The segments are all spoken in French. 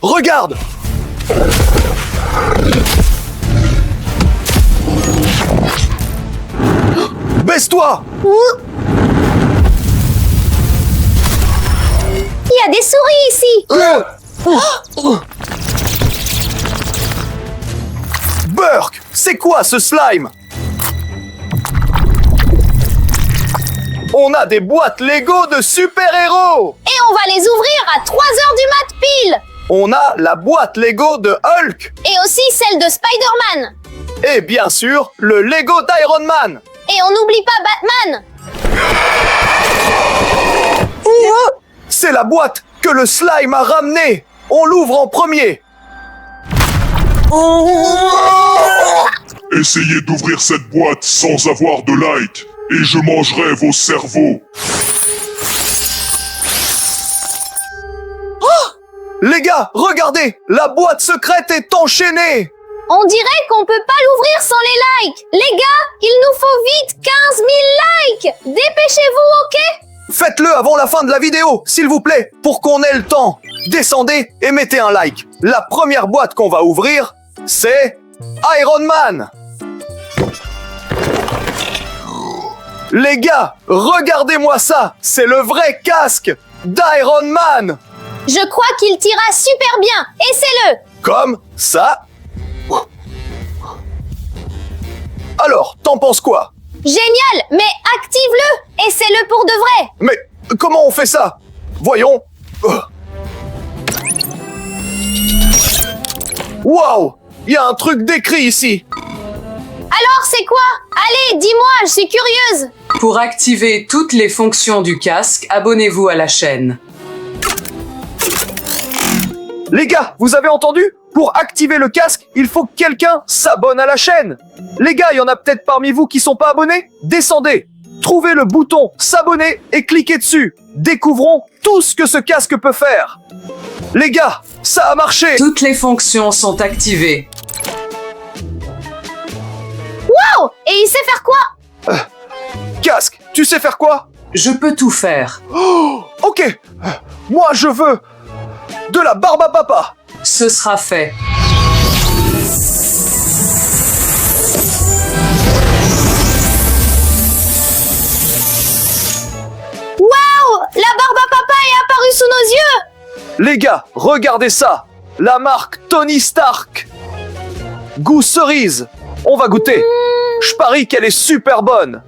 Regarde! Baisse-toi! Il y a des souris ici! Burk! C'est quoi ce slime? On a des boîtes Lego de super-héros! Et on va les ouvrir à 3h du mat pile! On a la boîte Lego de Hulk! Et aussi celle de Spider-Man! Et bien sûr, le Lego d'Iron Man! Et on n'oublie pas Batman! C'est la boîte que le slime a ramenée! On l'ouvre en premier! Essayez d'ouvrir cette boîte sans avoir de light, et je mangerai vos cerveaux. Les gars, regardez! La boîte secrète est enchaînée! On dirait qu'on peut pas l'ouvrir sans les likes! Les gars, il nous faut vite 15 000 likes! Dépêchez-vous, ok? Faites-le avant la fin de la vidéo, s'il vous plaît, pour qu'on ait le temps. Descendez et mettez un like. La première boîte qu'on va ouvrir, c'est Iron Man. Les gars, regardez-moi ça, c'est le vrai casque d'Iron Man. Je crois qu'il tira super bien. Essaie-le! Comme ça. Alors, t'en penses quoi? Génial! Mais active-le! Essaie-le pour de vrai! Mais comment on fait ça? Voyons. Waouh! Il y a un truc décrit ici. Alors, c'est quoi? Allez, dis-moi, je suis curieuse! Pour activer toutes les fonctions du casque, abonnez-vous à la chaîne. Les gars, vous avez entendu? Pour activer le casque, il faut que quelqu'un s'abonne à la chaîne. Les gars, il y en a peut-être parmi vous qui sont pas abonnés? Descendez, trouvez le bouton s'abonner et cliquez dessus. Découvrons tout ce que ce casque peut faire. Les gars, ça a marché. Toutes les fonctions sont activées. Wow! Et il sait faire quoi? Casque, tu sais faire quoi? Je peux tout faire. Oh, ok. Moi, je veux de la barbe à papa. Ce sera fait. Waouh! La barbe à papa est apparue sous nos yeux! Les gars, regardez ça. La marque Tony Stark. Goût cerise. On va goûter. Je parie qu'elle est super bonne.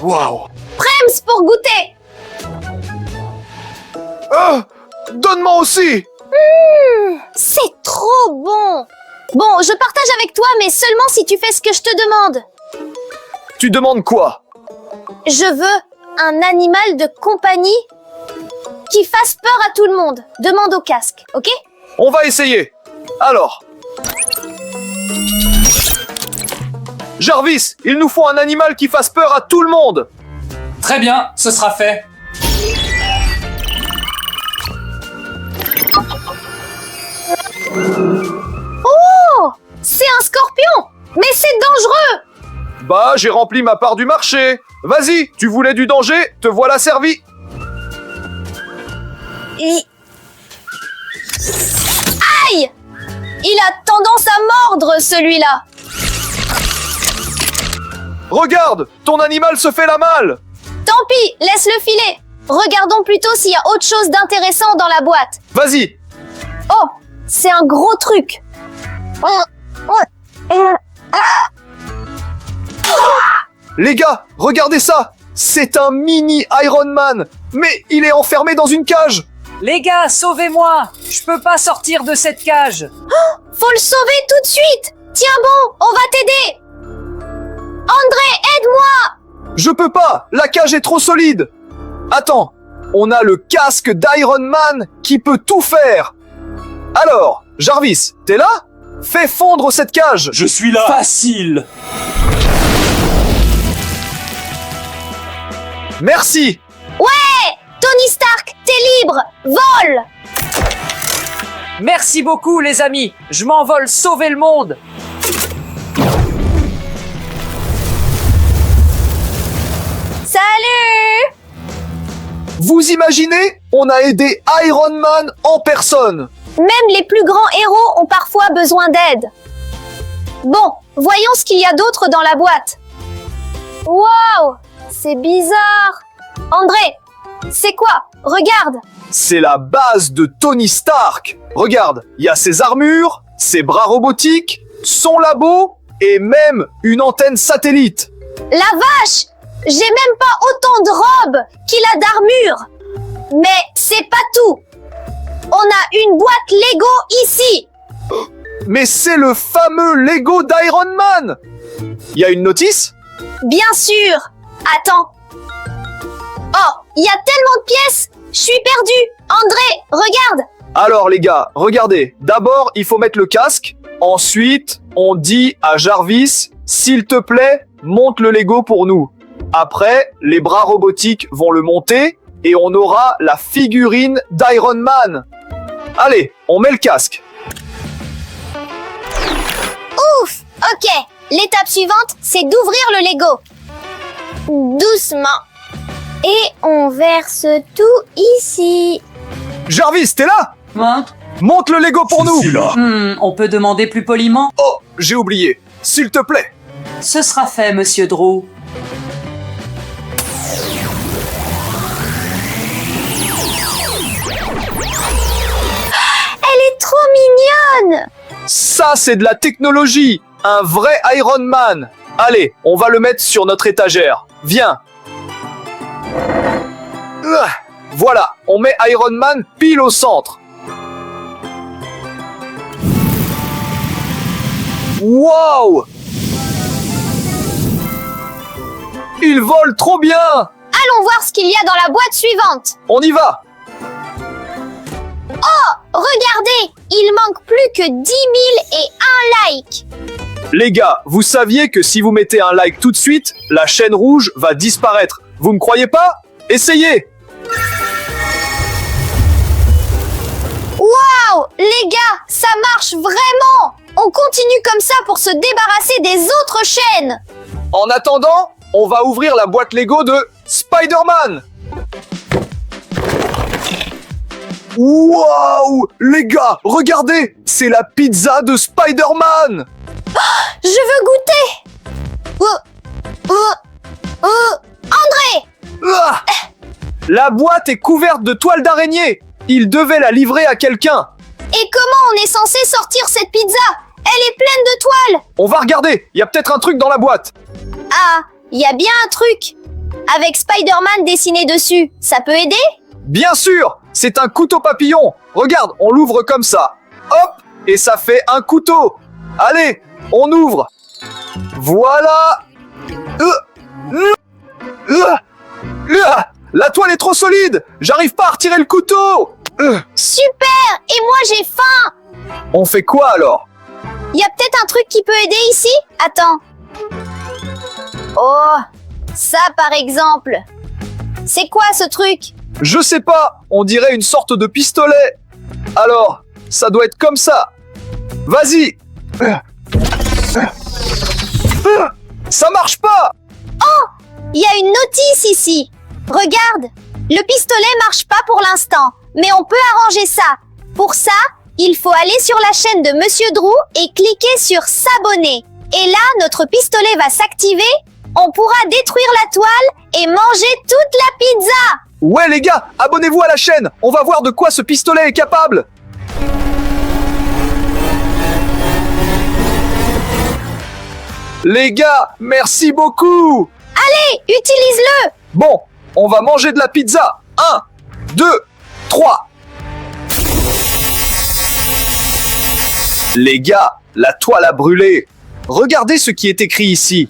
Waouh. Prems pour goûter! Donne-moi aussi. C'est trop bon! Bon, je partage avec toi, mais seulement si tu fais ce que je te demande. Tu demandes quoi? Je veux un animal de compagnie qui fasse peur à tout le monde. Demande au casque, ok? On va essayer. Alors. Jarvis, il nous faut un animal qui fasse peur à tout le monde. Très bien, ce sera fait. Oh! C'est un scorpion! Mais c'est dangereux! Bah, j'ai rempli ma part du marché. Vas-y, tu voulais du danger, te voilà servi. Aïe! Il a tendance à mordre, celui-là. Regarde, ton animal se fait la malle. Tant pis, laisse-le filer. Regardons plutôt s'il y a autre chose d'intéressant dans la boîte. Vas-y. Oh, c'est un gros truc. Les gars, regardez ça. C'est un mini Iron Man. Mais il est enfermé dans une cage. Les gars, sauvez-moi! Je peux pas sortir de cette cage! Faut le sauver tout de suite. Tiens bon, on va t'aider. André, aide-moi. Je peux pas, la cage est trop solide. Attends, on a le casque d'Iron Man qui peut tout faire. Alors, Jarvis, t'es là? Fais fondre cette cage. Je suis là. Facile! Merci. Ouais, Tony Stark, t'es libre. Vole. Merci beaucoup, les amis! Je m'envole sauver le monde! Salut. Vous Vous imaginez? On a aidé Iron Man en personne. Même les plus grands héros ont parfois besoin d'aide. Bon, voyons ce qu'il y a d'autre dans la boîte. Waouh, c'est bizarre. André, c'est quoi? Regarde. C'est la base de Tony Stark. Regarde, il y a ses armures, ses bras robotiques, son labo et même une antenne satellite. La vache! J'ai même pas autant de robes qu'il a d'armure. Mais c'est pas tout. On a une boîte Lego ici. Mais c'est le fameux Lego d'Iron Man. Il y a une notice? Bien sûr. Attends. Oh, il y a tellement de pièces. Je suis perdue. André, regarde. Alors les gars, regardez. D'abord, il faut mettre le casque. Ensuite, on dit à Jarvis, s'il te plaît, monte le Lego pour nous. Après, les bras robotiques vont le monter et on aura la figurine d'Iron Man. Allez, on met le casque. Ouf. Ok. L'étape suivante, c'est d'ouvrir le Lego. Doucement. Et on verse tout ici. Jarvis, t'es là? Hein? Monte le Lego pour nous. C'est là. On peut demander plus poliment? Oh, j'ai oublié. S'il te plaît. Ce sera fait, monsieur Drew. Elle est trop mignonne. Ça, c'est de la technologie. Un vrai Iron Man. Allez, on va le mettre sur notre étagère. Viens. Voilà, on met Iron Man pile au centre. Wow! Il vole trop bien! Allons voir ce qu'il y a dans la boîte suivante. On y va! Regardez, il manque plus que 10 000 et un like. Les gars, vous saviez que si vous mettez un like tout de suite, la chaîne rouge va disparaître. Vous me croyez pas? Essayez! Waouh, les gars, ça marche vraiment. On continue comme ça pour se débarrasser des autres chaînes. En attendant, on va ouvrir la boîte Lego de Spider-Man. Waouh! Les gars, regardez! C'est la pizza de Spider-Man! Je veux goûter. André, Ah! La boîte est couverte de toiles d'araignée. Il devait la livrer à quelqu'un. et comment on est censé sortir cette pizza? Elle est pleine de toiles. On va regarder. Il y a peut-être un truc dans la boîte. Ah, il y a bien un truc. Avec Spider-Man dessiné dessus, ça peut aider? Bien sûr! C'est un couteau papillon. Regarde, on l'ouvre comme ça. Hop! Et ça fait un couteau. Allez, on ouvre. Voilà. La toile est trop solide. J'arrive pas à retirer le couteau. Super. Et moi j'ai faim. On fait quoi alors? Il y a peut-être un truc qui peut aider ici? Attends. Oh, ça par exemple. C'est quoi ce truc? Je sais pas. On dirait une sorte de pistolet. Alors, ça doit être comme ça. Vas-y. Ça marche pas. Il y a une notice ici. Regarde, le pistolet marche pas pour l'instant, mais on peut arranger ça. Pour ça, il faut aller sur la chaîne de Monsieur Drew et cliquer sur s'abonner. Et là, notre pistolet va s'activer. On pourra détruire la toile et manger toute la pizza. Ouais les gars, abonnez-vous à la chaîne. On va voir de quoi ce pistolet est capable. Les gars, merci beaucoup. Allez, utilise-le. Bon, on va manger de la pizza. 1, 2, 3. Les gars, la toile a brûlé. Regardez ce qui est écrit ici.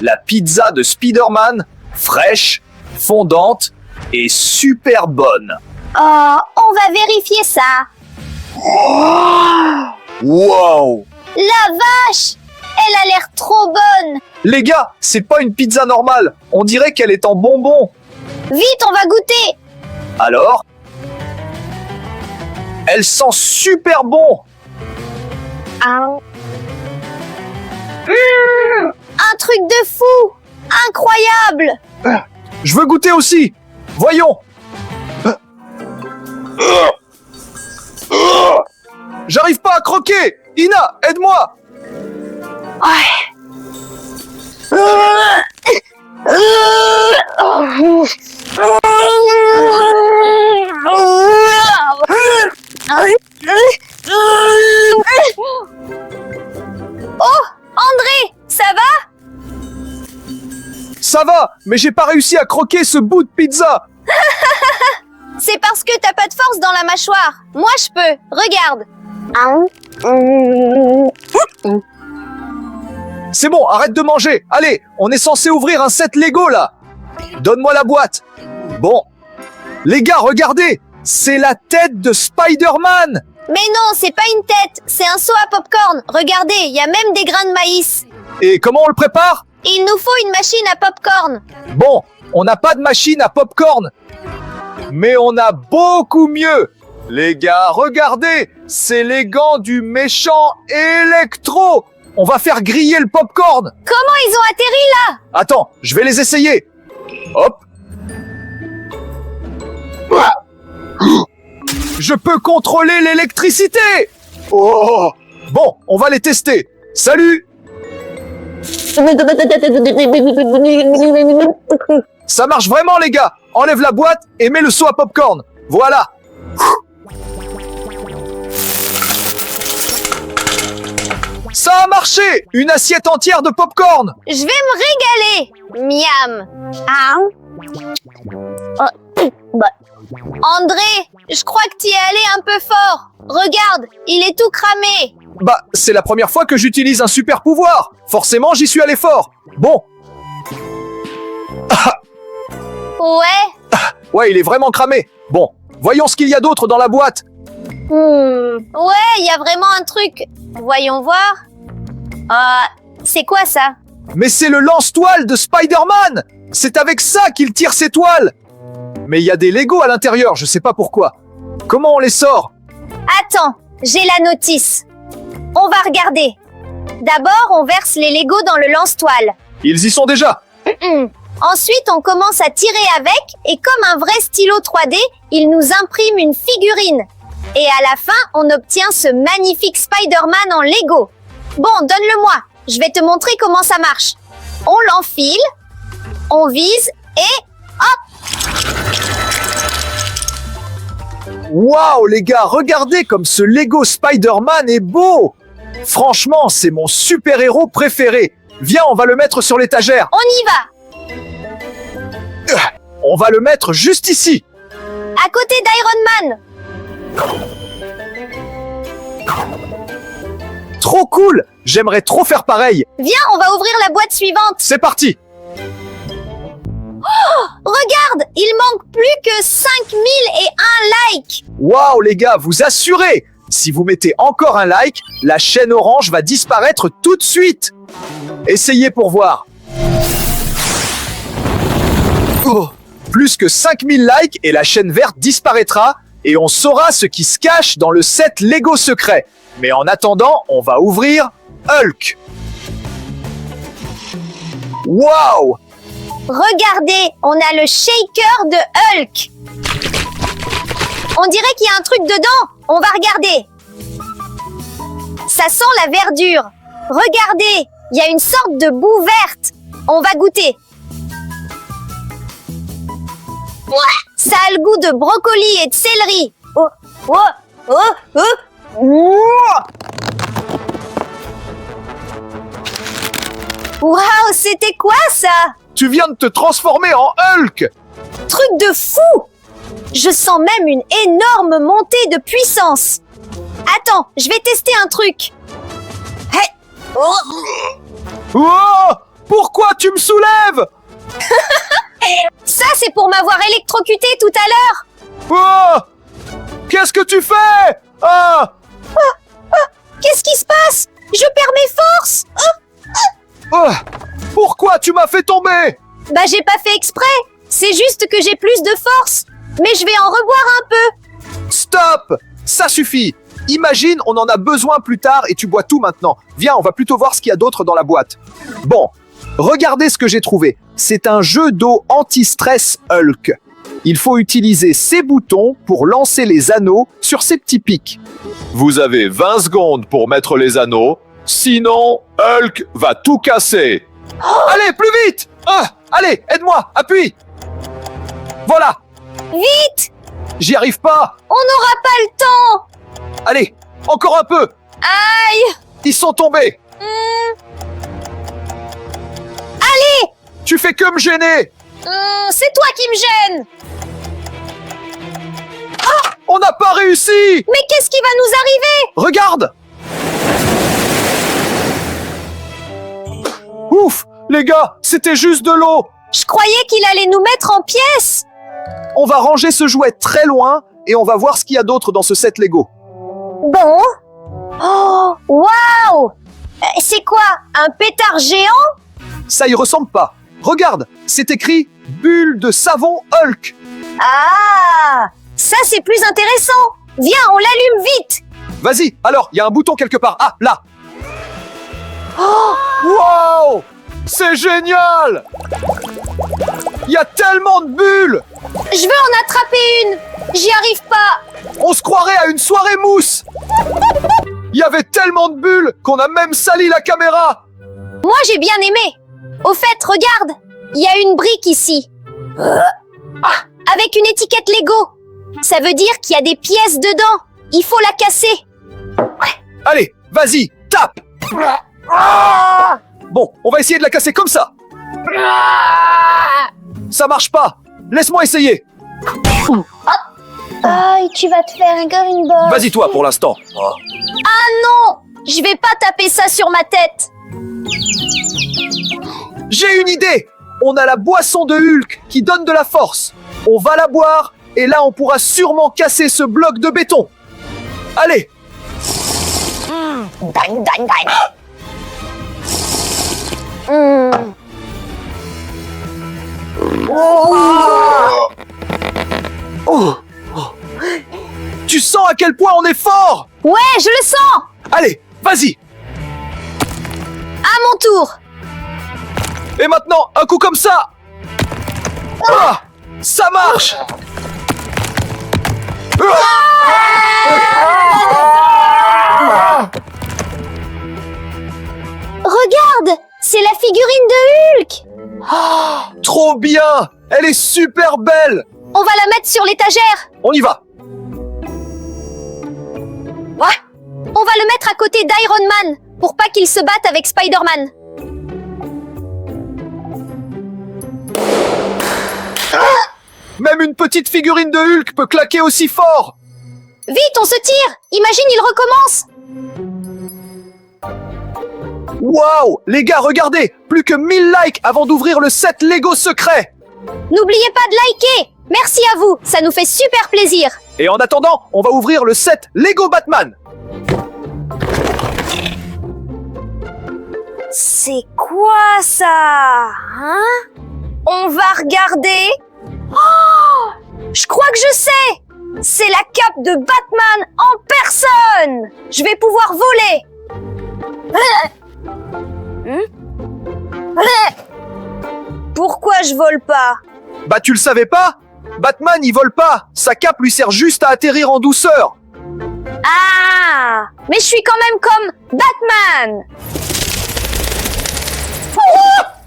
La pizza de Spider-Man, fraîche, fondante et super bonne. Oh, on va vérifier ça. Wow! La vache, elle a l'air trop bonne. Les gars, c'est pas une pizza normale. On dirait qu'elle est en bonbons. Vite, on va goûter. Alors? Elle sent super bon. Un truc de fou. Incroyable. Je veux goûter aussi. Voyons. J'arrive pas à croquer. Ina, aide-moi. Oh, André, ça va? Ça va, mais j'ai pas réussi à croquer ce bout de pizza. C'est parce que t'as pas de force dans la mâchoire. Moi, je peux. Regarde. C'est bon, arrête de manger. Allez, on est censé ouvrir un set Lego là. Donne-moi la boîte. Bon. Les gars, regardez. C'est la tête de Spider-Man. Mais non, c'est pas une tête, c'est un seau à popcorn. Regardez, il y a même des grains de maïs. Et comment on le prépare? Il nous faut une machine à popcorn. Bon, on n'a pas de machine à popcorn. Mais on a beaucoup mieux. Les gars, regardez. C'est les gants du méchant Electro. On va faire griller le popcorn. Comment ils ont atterri là? Attends, je vais les essayer. Hop. Je peux contrôler l'électricité. Oh. Bon, on va les tester. Salut. Ça marche vraiment, les gars. Enlève la boîte et mets le seau à popcorn. Voilà. Ça a marché. Une assiette entière de popcorn. Je vais me régaler. Miam. André, je crois que t'y es allé un peu fort. Regarde, il est tout cramé. Bah, c'est la première fois que j'utilise un super pouvoir. Forcément, j'y suis allé fort. Bon. Ouais. Ouais, il est vraiment cramé. Bon, voyons ce qu'il y a d'autre dans la boîte. Ouais, il y a vraiment un truc. Voyons voir. C'est quoi ça? Mais c'est le lance-toile de Spider-Man. C'est avec ça qu'il tire ses toiles. Mais il y a des Legos à l'intérieur, je sais pas pourquoi. Comment on les sort? Attends, j'ai la notice. On va regarder. D'abord, on verse les Legos dans le lance-toile. Ils y sont déjà. Ensuite, on commence à tirer avec et comme un vrai stylo 3D, il nous imprime une figurine. Et à la fin, on obtient ce magnifique Spider-Man en Lego. Bon, donne-le-moi. Je vais te montrer comment ça marche. On l'enfile, on vise et Waouh, les gars, regardez comme ce Lego Spider-Man est beau. Franchement, c'est mon super-héros préféré. Viens, on va le mettre sur l'étagère. on y va. On va le mettre juste ici. À côté d'Iron Man. Trop cool. J'aimerais trop faire pareil. Viens, on va ouvrir la boîte suivante. C'est parti. Regarde, il manque plus que 5001 likes. Waouh, les gars, vous assurez. Si vous mettez encore un like, la chaîne orange va disparaître tout de suite. Essayez pour voir. Oh, plus que 5000 likes et la chaîne verte disparaîtra et on saura ce qui se cache dans le set Lego secret. Mais en attendant, on va ouvrir Hulk. Waouh! Regardez, on a le shaker de Hulk. On dirait qu'il y a un truc dedans. On va regarder. Ça sent la verdure. Regardez, il y a une sorte de boue verte. On va goûter. Ça a le goût de brocoli et de céleri. Waouh, c'était quoi ça? Tu viens de te transformer en Hulk! Truc de fou! Je sens même une énorme montée de puissance. Attends, je vais tester un truc. Hey. Oh! Pourquoi tu me soulèves? Ça, c'est pour m'avoir électrocuté tout à l'heure. Oh! Qu'est-ce que tu fais? Ah! Qu'est-ce qui se passe? Je perds mes forces. Oh! Pourquoi tu m'as fait tomber? Bah, j'ai pas fait exprès. C'est juste que j'ai plus de force. Mais je vais en reboire un peu. Stop! Ça suffit! Imagine, on en a besoin plus tard et tu bois tout maintenant. Viens, on va plutôt voir ce qu'il y a d'autre dans la boîte. Bon, regardez ce que j'ai trouvé. C'est un jeu d'eau anti-stress Hulk. Il faut utiliser ces boutons pour lancer les anneaux sur ces petits pics. Vous avez 20 secondes pour mettre les anneaux, sinon Hulk va tout casser. Allez, plus vite! Allez, aide-moi, appuie! Voilà, Vite! j'y arrive pas. On n'aura pas le temps! Allez, encore un peu. Aïe! Ils sont tombés. Allez! Tu fais que me gêner. C'est toi qui me gêne! On n'a pas réussi. Mais qu'est-ce qui va nous arriver? Regarde. Ouf, les gars, c'était juste de l'eau. Je croyais qu'il allait nous mettre en pièces! On va ranger ce jouet très loin et on va voir ce qu'il y a d'autre dans ce set Lego. Bon. Oh, waouh! C'est quoi? Un pétard géant? Ça y ressemble pas. Regarde, c'est écrit bulle de savon Hulk. Ah! Ça, c'est plus intéressant! Viens, on l'allume vite! Vas-y, alors, il y a un bouton quelque part. Ah, là. Oh! Wow! C'est génial! Il y a tellement de bulles! Je veux en attraper une! J'y arrive pas! On se croirait à une soirée mousse! Il y avait tellement de bulles qu'on a même sali la caméra! Moi, j'ai bien aimé! Au fait, regarde! Il y a une brique ici. Avec une étiquette Lego. Ça veut dire qu'il y a des pièces dedans. Il faut la casser. Allez, vas-y, tape! Bon, on va essayer de la casser comme ça. Ça marche pas. Laisse-moi essayer. Aïe, tu vas te faire encore une bosse. Vas-y toi pour l'instant. Ah non! Je vais pas taper ça sur ma tête. J'ai une idée. On a la boisson de Hulk qui donne de la force. On va la boire et là on pourra sûrement casser ce bloc de béton. Allez. Dang, dang, dang. Oh. Tu sens à quel point on est fort? Ouais, je le sens! Allez, vas-y. À mon tour! Et maintenant, un coup comme ça. Ah, ça marche. Regarde! C'est la figurine de Hulk! Trop bien. Elle est super belle. On va la mettre sur l'étagère! On y va. On va le mettre à côté d'Iron Man pour pas qu'il se batte avec Spider-Man. Même une petite figurine de Hulk peut claquer aussi fort. Vite, on se tire! Imagine, il recommence! Waouh, les gars, regardez. Plus que 1000 likes avant d'ouvrir le set Lego secret. N'oubliez pas de liker! Merci à vous, ça nous fait super plaisir! Et en attendant, on va ouvrir le set Lego Batman. C'est quoi ça? Hein? On va regarder? Oh! Je crois que je sais! C'est la cape de Batman en personne! Je vais pouvoir voler! Pourquoi je vole pas? Bah tu le savais pas? Batman il vole pas. Sa cape lui sert juste à atterrir en douceur. Ah! Mais je suis quand même comme Batman!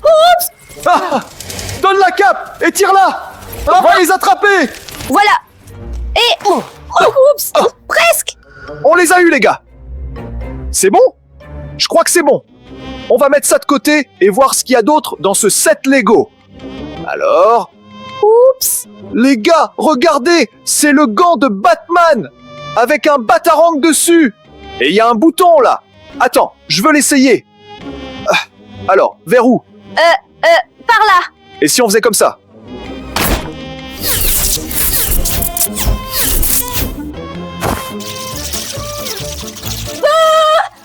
Oups! Ah, donne la cape et tire-la. On va les attraper. Voilà! Et... oups! Presque! On les a eus les gars. C'est bon? Je crois que c'est bon. On va mettre ça de côté et voir ce qu'il y a d'autre dans ce set Lego. Alors... Oups! Les gars, regardez, c'est le gant de Batman avec un batarang dessus. Et il y a un bouton là. Attends, je veux l'essayer. Alors, vers où? Par là! Et si on faisait comme ça?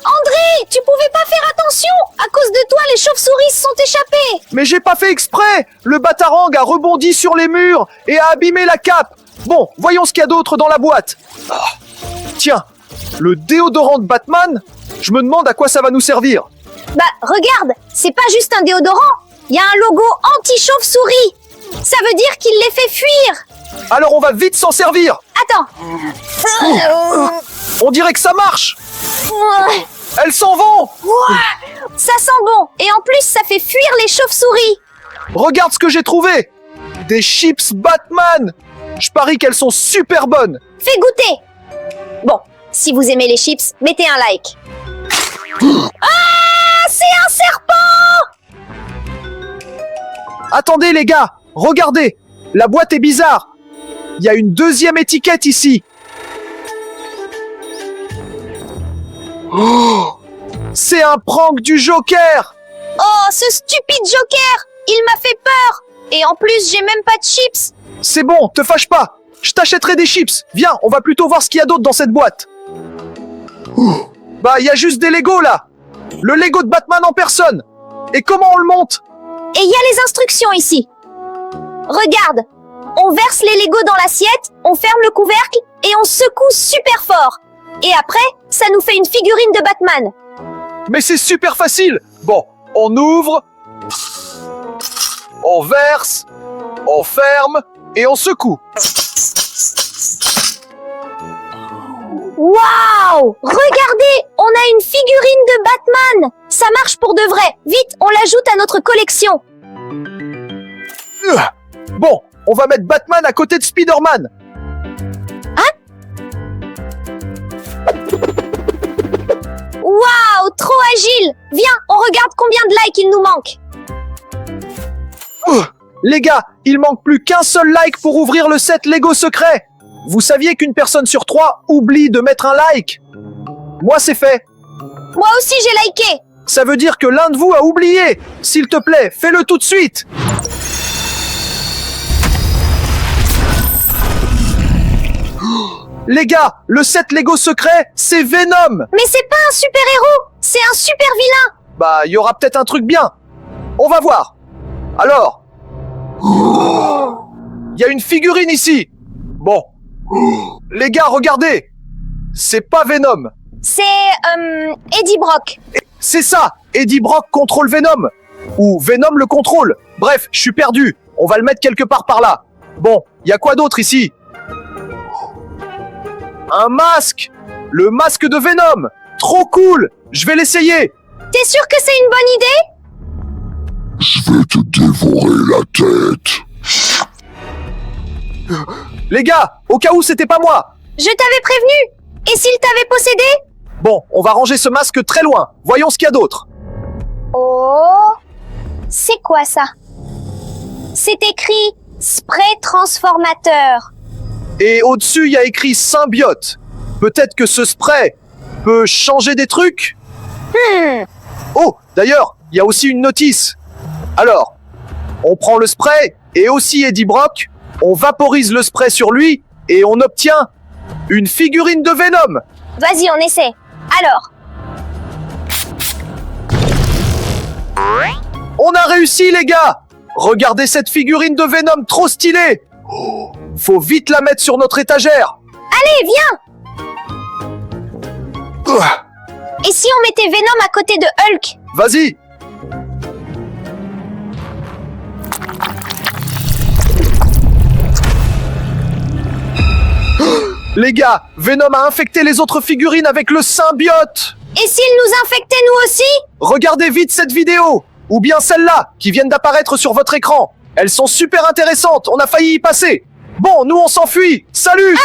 André, tu pouvais pas faire attention! À cause de toi, les chauves-souris se sont échappées! Mais j'ai pas fait exprès. Le batarang a rebondi sur les murs et a abîmé la cape. Bon, voyons ce qu'il y a d'autre dans la boîte. Ah, tiens, le déodorant de Batman. Je me demande à quoi ça va nous servir. Bah, regarde, c'est pas juste un déodorant. Il y a un logo anti-chauve-souris. Ça veut dire qu'il les fait fuir. Alors on va vite s'en servir. Attends. On dirait que ça marche. Elles s'en vont. Ça sent bon. Et en plus, ça fait fuir les chauves-souris. Regarde ce que j'ai trouvé. Des chips Batman. Je parie qu'elles sont super bonnes. Fais goûter. Bon, si vous aimez les chips, mettez un like. Ah, c'est un serpent! Attendez les gars, regardez. La boîte est bizarre. Il y a une deuxième étiquette ici. Oh, c'est un prank du Joker. Oh, ce stupide Joker! Il m'a fait peur! Et en plus, j'ai même pas de chips! C'est bon, te fâche pas. Je t'achèterai des chips. Viens, on va plutôt voir ce qu'il y a d'autre dans cette boîte. Bah, il y a juste des Lego là. Le Lego de Batman en personne. Et comment on le monte? Et il y a les instructions ici. Regarde! On verse les Legos dans l'assiette, on ferme le couvercle et on secoue super fort. Et après, ça nous fait une figurine de Batman. Mais c'est super facile. Bon, on ouvre, on verse, on ferme et on secoue. Waouh! Regardez! On a une figurine de Batman! Ça marche pour de vrai! Vite, on l'ajoute à notre collection! Bon, on va mettre Batman à côté de Spider-Man. Waouh! Trop agile! Viens, on regarde combien de likes il nous manque! Les gars, il manque plus qu'un seul like pour ouvrir le set Lego secret. Vous saviez qu'une personne sur 3 oublie de mettre un like? Moi, c'est fait. Moi aussi, j'ai liké! Ça veut dire que l'un de vous a oublié. S'il te plaît, fais-le tout de suite. Les gars, le set Lego secret, c'est Venom. Mais c'est pas un super-héros! C'est un super vilain! Bah, il y aura peut-être un truc bien. On va voir. Alors. Il y a une figurine ici. Bon. Les gars, regardez. C'est pas Venom. C'est, Eddie Brock. C'est ça. Eddie Brock contrôle Venom. Ou Venom le contrôle. Bref, je suis perdu. On va le mettre quelque part par là. Bon, il y a quoi d'autre ici? Un masque. Le masque de Venom. Trop cool. Je vais l'essayer. T'es sûr que c'est une bonne idée? Je vais te dévorer la tête. Les gars, au cas où c'était pas moi. Je t'avais prévenu! Et s'il t'avait possédé? Bon, on va ranger ce masque très loin. Voyons ce qu'il y a d'autre. Oh! C'est quoi ça? C'est écrit spray transformateur. Et au-dessus, il y a écrit symbiote. Peut-être que ce spray peut changer des trucs? Oh, d'ailleurs, il y a aussi une notice. Alors, on prend le spray et aussi Eddie Brock, on vaporise le spray sur lui et on obtient une figurine de Venom. Vas-y, on essaie. Alors, On a réussi, les gars! Regardez cette figurine de Venom trop stylée! Oh, faut vite la mettre sur notre étagère. allez, viens! Ah, Et si on mettait Venom à côté de Hulk? vas-y! Les gars, Venom a infecté les autres figurines avec le symbiote. Et s'il nous infectait nous aussi? Regardez vite cette vidéo, ou bien celle-là, qui viennent d'apparaître sur votre écran. Elles sont super intéressantes, on a failli y passer. Bon, nous on s'enfuit. Salut!